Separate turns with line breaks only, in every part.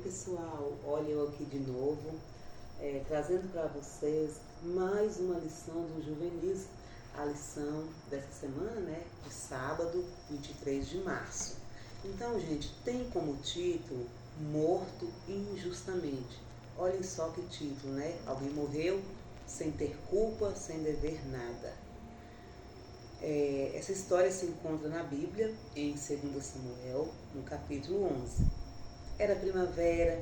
pessoal, olha eu aqui de novo, trazendo para vocês mais uma lição do Juvenis, a lição dessa semana, né, de sábado, 23 de março. Então, gente, tem como título Morto Injustamente. Olhem só que título, né? Alguém morreu sem ter culpa, sem dever nada. Essa história se encontra na Bíblia, em 2 Samuel, no capítulo 11. Era primavera,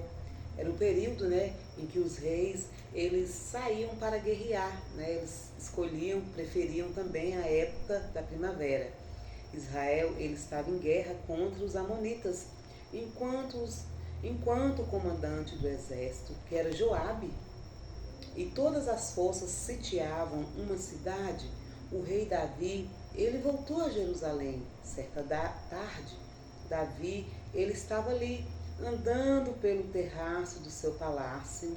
era o período, né, em que os reis eles saíam para guerrear, né, eles preferiam também a época da primavera. Israel ele estava em guerra contra os amonitas, enquanto o comandante do exército, que era Joabe, e todas as forças sitiavam uma cidade, o rei Davi, ele voltou a Jerusalém. Certa tarde, Davi, ele estava ali, andando pelo terraço do seu palácio,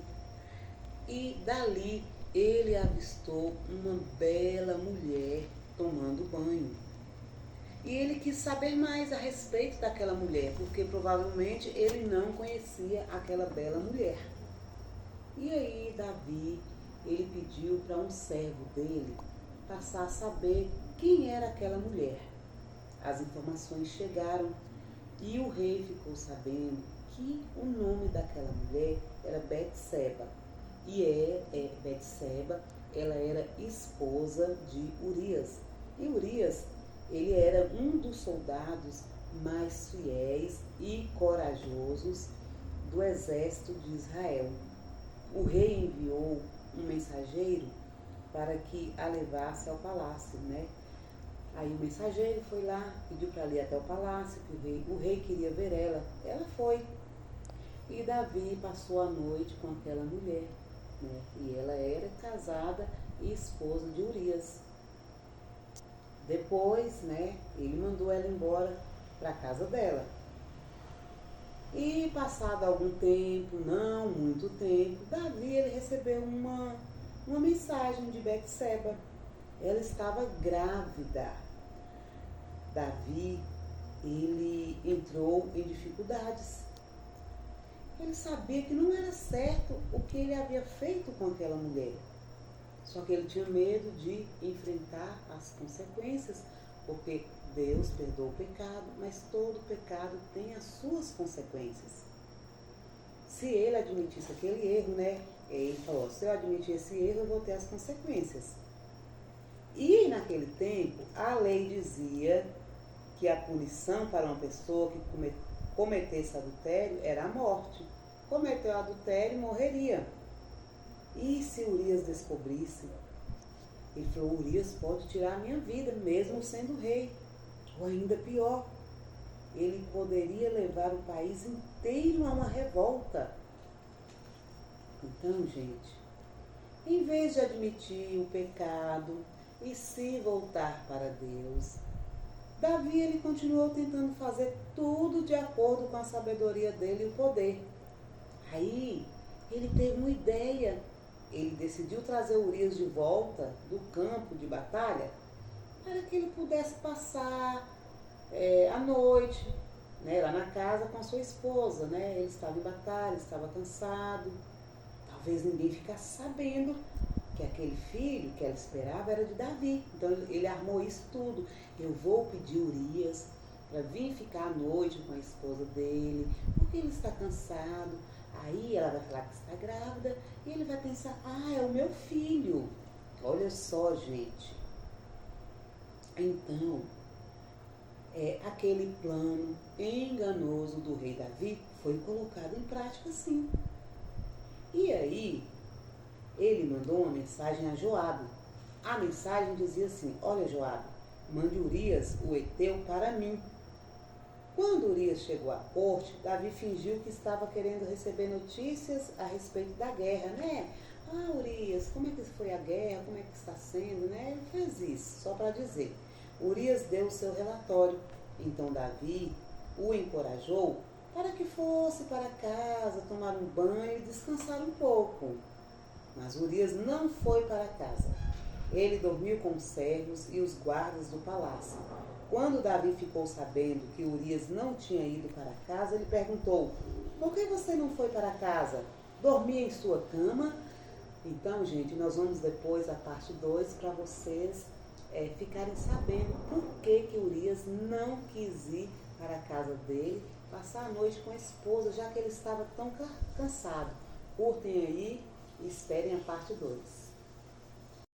e dali ele avistou uma bela mulher tomando banho. E ele quis saber mais a respeito daquela mulher, porque provavelmente ele não conhecia aquela bela mulher. E aí Davi, ele pediu para um servo dele passar a saber quem era aquela mulher. As informações chegaram e o rei ficou sabendo que o nome daquela mulher era Betseba. E Betseba, ela era esposa de Urias. E Urias, ele era um dos soldados mais fiéis e corajosos do exército de Israel. O rei enviou um mensageiro para que a levasse ao palácio, né? Aí o mensageiro foi lá, pediu para ir até o palácio, que o rei queria ver ela. Ela foi. E Davi passou a noite com aquela mulher, né? E ela era casada e esposa de Urias. Depois, né, ele mandou ela embora para a casa dela. E passado algum tempo, não muito tempo, Davi ele recebeu uma mensagem de Betseba. Ela estava grávida. Davi, ele entrou em dificuldades. Ele sabia que não era certo o que ele havia feito com aquela mulher. Só que ele tinha medo de enfrentar as consequências, porque Deus perdoa o pecado, mas todo pecado tem as suas consequências. Se ele admitisse aquele erro, né? Ele falou, se eu admitir esse erro, eu vou ter as consequências. E naquele tempo, a lei dizia que a punição para uma pessoa que cometesse adultério era a morte. Cometeu adultério, morreria. E se Urias descobrisse? Ele falou, Urias pode tirar a minha vida, mesmo sendo rei. Ou ainda pior, ele poderia levar o país inteiro a uma revolta. Então, gente, em vez de admitir o pecado e se voltar para Deus, Davi ele continuou tentando fazer tudo de acordo com a sabedoria dele e o poder. Aí, ele teve uma ideia. Ele decidiu trazer Urias de volta do campo de batalha para que ele pudesse passar a noite, né, lá na casa com a sua esposa. Né? Ele estava em batalha, estava cansado. Talvez ninguém ficasse sabendo que aquele filho que ela esperava era de Davi. Então ele armou isso tudo. Eu vou pedir Urias para vir ficar à noite com a esposa dele, porque ele está cansado. Aí ela vai falar que está grávida e ele vai pensar, é o meu filho. Olha só, gente. Então, aquele plano enganoso do rei Davi foi colocado em prática sim. E aí, ele mandou uma mensagem a Joabe. A mensagem dizia assim, olha Joabe, mande Urias, o heteu, para mim. Quando Urias chegou à corte, Davi fingiu que estava querendo receber notícias a respeito da guerra, né? Urias, como é que foi a guerra, como é que está sendo, né? Ele fez isso, só para dizer. Urias deu o seu relatório. Então Davi o encorajou para que fosse para casa, tomar um banho e descansar um pouco. Mas Urias não foi para casa. Ele dormiu com os servos e os guardas do palácio. Quando Davi ficou sabendo que Urias não tinha ido para casa, ele perguntou, Por que você não foi para casa? Dormia em sua cama? Então, gente, nós vamos depois, a parte 2, para vocês ficarem sabendo por que Urias não quis ir para a casa dele, passar a noite com a esposa, já que ele estava tão cansado. Curtem aí e esperem a parte 2.